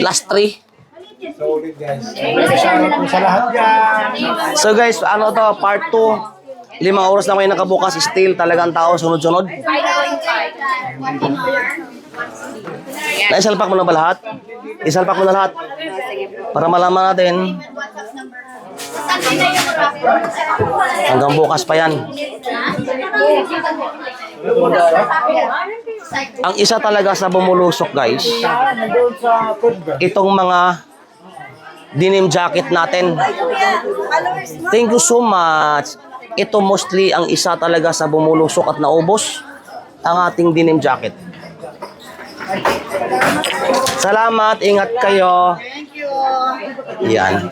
Last 3. Solid guys. Salamat po sa lahat dyan. So guys, ano to, part 2. 5 oras na kayo nakabukas, still talagang tao sunod-sunod. Naisalpak mo na ba lahat? Isalpak mo na lahat. Para malaman natin. Hanggang bukas pa yan. Ang isa talaga sa bumulusok guys, itong mga denim jacket natin. Thank you so much. Ito mostly ang isa talaga sa bumulusok at naubos, ang ating denim jacket. Salamat, ingat kayo. Thank you. Yan.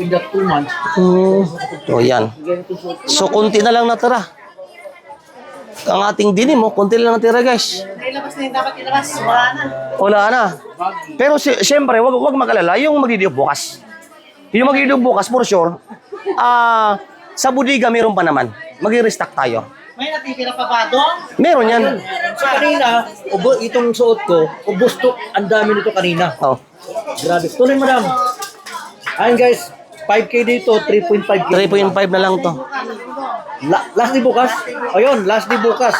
In the 2 months. So yan. So konti na lang natira. Ang ating denim mo, konti lang natira guys. Nailabas na yung dapat ilabas. Wala na. Wala na. Pero siyempre, wag mag-alala, yung mag-idiop bukas. Yung mag-idiop bukas, for sure, sa bodega meron pa naman. Mag-restock tayo. May natitira pa ba doon? Meron yan. So kanina, itong suot ko, ubos to, ang dami nito kanina. Oh, Grabe. Tuloy madam. Ayun guys, 5K dito, 3.5K. 3.5 na lang to. Last di bukas? Ayun, last di bukas.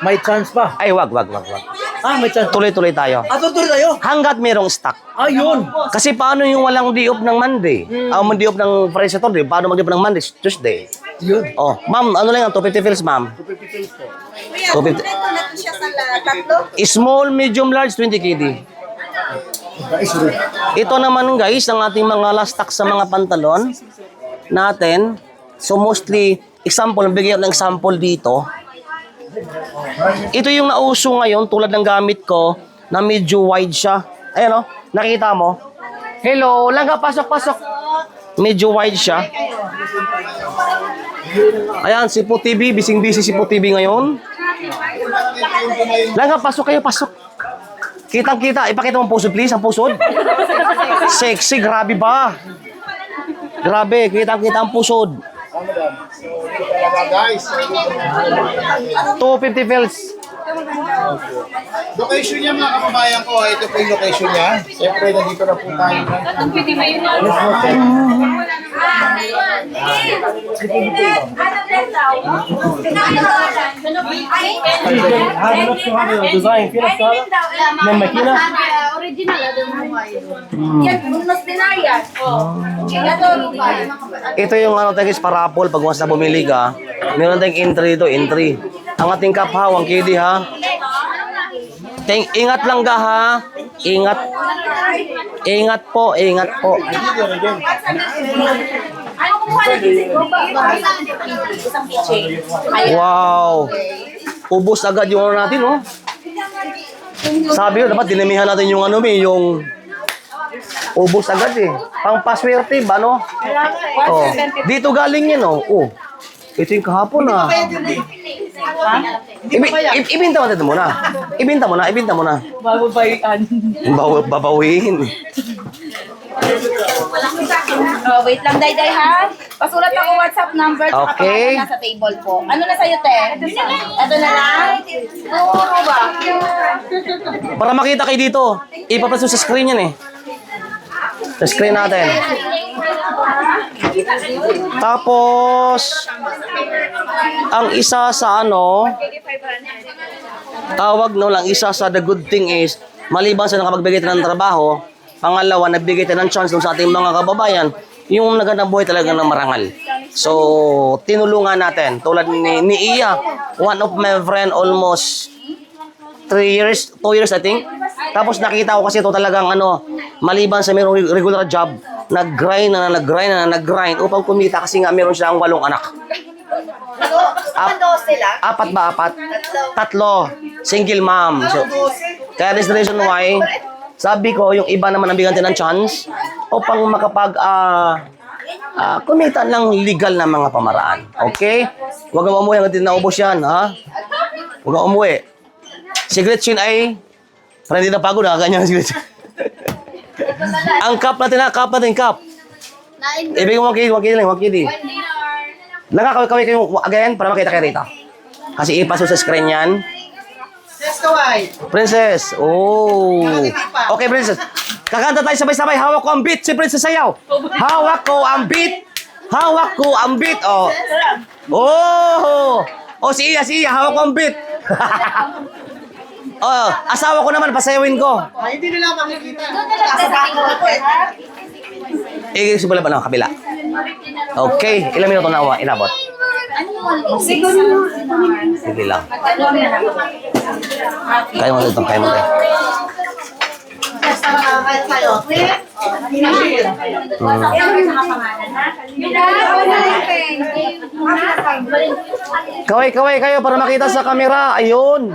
May chance pa. Ay, wag. May chance. Tuloy-tuloy tayo. Tuloy tayo. Hanggat merong stock. Ayun. Kasi paano yung walang di-off ng Monday? Di-off ng Friday, Saturday. Paano mag-di-off ng Monday, Tuesday? Yun. Oh, ma'am, ano lang yan? 250 pills, ma'am. 250. Ito siya sa tatlo. Small, medium, large, 20 KD. Ito naman guys, ang ating mga last stock sa mga pantalon natin. So mostly, example, bigyan ng example dito. Ito yung nauso ngayon, tulad ng gamit ko, na medyo wide siya. Ayan o, nakita mo? Hello, langga, pasok. Medyo wide siya. Ayan, si Po TV, bising-busy si Po TV ngayon. Langga, pasok kayo, pasok. Kitang-kita, ipakita mo ang pusod please, ang pusod. Sexy, grabe ba? Grabe, kitang-kita ang pusod. Guys, 250 pills. location niya mga kababayan ko, ito po yung location niya. Siyempre, nandito na po tayo. Design, May makina? Original, ada yan, unos dinayas. Ito yung ano tayo guys, parapol. Pag once na bumili ka, meron tayong entry dito, entry. Ang ating cup ha, 1 KD ha. Ingat lang ga ha. Ingat. Ingat po. Wow. Ubus agad yung ano natin, oh. Sabi ko, dapat dinamihan natin yung ano, yung ubus agad eh. Pang paswerte ba, no? Oh. Dito galing yan, oh. Oh. Ito yung kahapon, ah. Ibinta mo na. Babawiin. Oh, wait lang, Day, ha? Pasulat ako WhatsApp number at Okay. pangalan nasa table po. Ano na sa'yo, te? Ito na lang? Puro ba? Para makita kayo dito, ipapaso sa screen yan eh. Sa screen natin. Tapos, ang isa sa ano, tawag no lang, isa sa the good thing is, maliban sa nakapagbigay tayo ng trabaho, pangalawa, nagbigay tayo ng chance dun sa ating mga kababayan, yung nagandang buhay talaga ng marangal. So, tinulungan natin. Tulad ni Iya, one of my friend, almost 2 years I think. Tapos nakita ko kasi ito talagang ano, maliban sa mayroong regular job, nag-grind upang kumita kasi nga meron siyang 8 anak. Apat ba? Tatlo. Single mom. So, kaya this reason why, sabi ko, yung iba naman ang bigyan ng chance upang makapag kumita ng legal na mga pamaraan. Okay? Huwag kang umuwi hanggang naubos yan, ha? Huwag kang umuwi. Si Gretchen ay parang hindi na pagod, nakaganyan si Gretchen. Ang cup natin, cup. Ibigay mo 1 KD. Lang, kaway kayo again para makita kayo rito. Kasi ipaso sa screen yan. Yes, kaway. Princess. Oh. Okay, Princess. Kakanta tayo sabay-sabay. Hawak ko ang beat. Siyempre sasayaw. Hawak ko ang beat. Hawak ko ang beat. Oh. Oh. Oh, si Iya. Hawak ko ang beat. Oh, asawa ko naman. Pasayawin ko. Ay, hindi nila makikita. Simulan pa ng kabila. Okay. Ilang minuto na inabot? Sige lang. Kaya mo ito. Kahit kayo. Kaway kayo para makita sa camera. Ayun.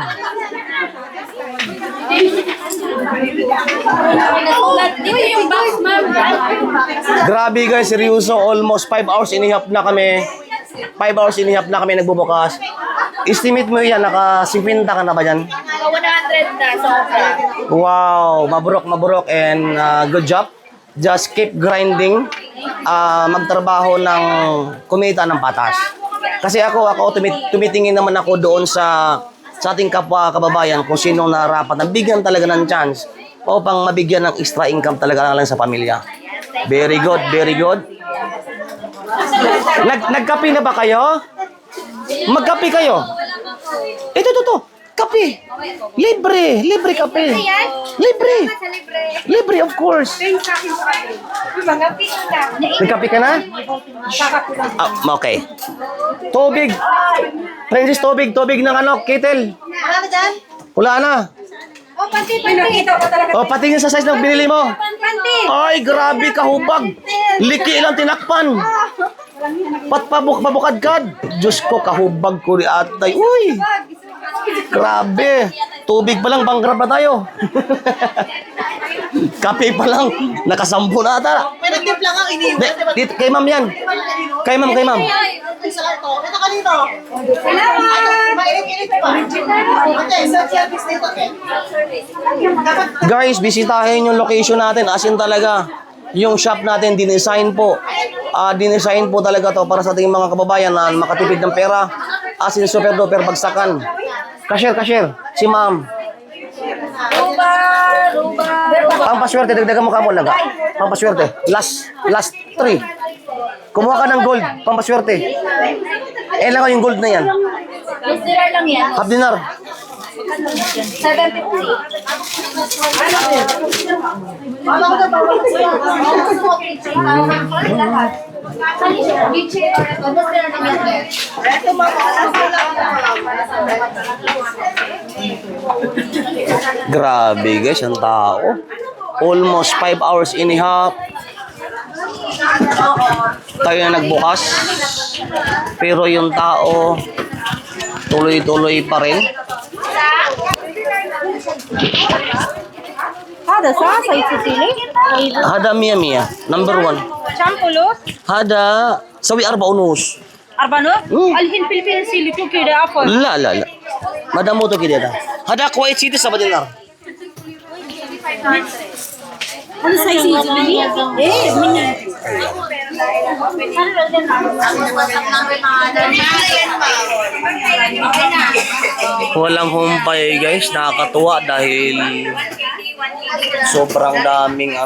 Grabe guys, seryoso. Almost 5 hours inihap na kami. 5 hours inihap na kami nagbubukas. Estimate mo yan, naka 50 ka na ba dyan? 100 na, sobra. Wow, maburok and good job. Just keep grinding. Magtrabaho ng kumita ng patas. Kasi ako tumitingin naman ako doon sa ating kapwa kababayan kung sino narapat na bigyan talaga ng chance upang mabigyan ng extra income talaga lang sa pamilya. Very good, very good. Nagkape na ba kayo? Magkape kayo? Ito. Kape. Libre kape. Libre of course. Nagkape ka na? Okay. Tubig. Francis, tubig ng kettle. Ano dyan? Wala na. Oh, panty. Pinakita ko talaga. O, patingin sa size ng binili mo. Panty. Ay, grabe kahubag. Liki lang tinakpan. Pabukad-kad. Diyos ko, kahubag ko ni atay. Uy! Grabe. Tubig pa lang, banggrab na tayo. Kape pa lang. Nakasampu na ata. Pinagtimpla nga, iniiwan. Dito, kay ma'am yan. Kay ma'am. Isa lang ito. Ito kanino? Salamat! Mainit-init pa. Okay, self-service dito. Guys, bisitahin yung location natin. As in talaga, yung shop natin, dinesign po. Dinesign po talaga to para sa ating mga kababayan na makatipid ng pera. As in super duper bagsakan. Cashier. Si ma'am. Ruba. Pampaswerte, dagdagan mo ka mo lang. Pampaswerte. Last 3. Kumuha ka ng gold. Pampaswerte. Lang yung gold na yan. Yes, dinar lang yan. Half dinar. 750. Grabe guys, ang tao. Almost 5 hours inihap. Tayo na nagbukas. Pero yung tao, tuloy-tuloy pa rin. Hada sa sili? Hada mia. Number 1. Champulos? Hada sawi arba unus. Arbano? Alhin pilpil sili to kida apol. La. Madam mo to kida. Hada Kuwait City sa Badinar. Ano sa sili? Mini. Walang humpay guys, nakakatuwa dahil sobrang daming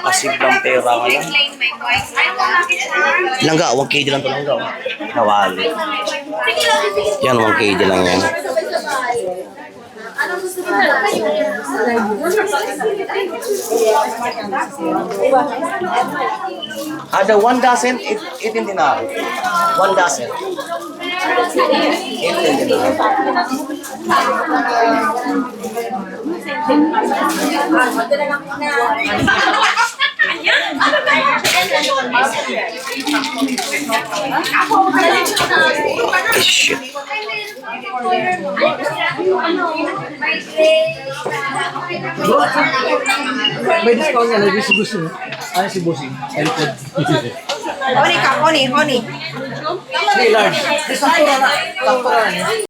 nakasiblang pera ngayon. Langga, 1 kg lang to langga. Nawali. Yan, 1 kg lang yan. Ada 1 dozen, 18 dinar. 1 dozen. 18 dinar. Shit. May discount nga lagi si Busing. Ano si Busing? Honey. 3 large. Sakto na.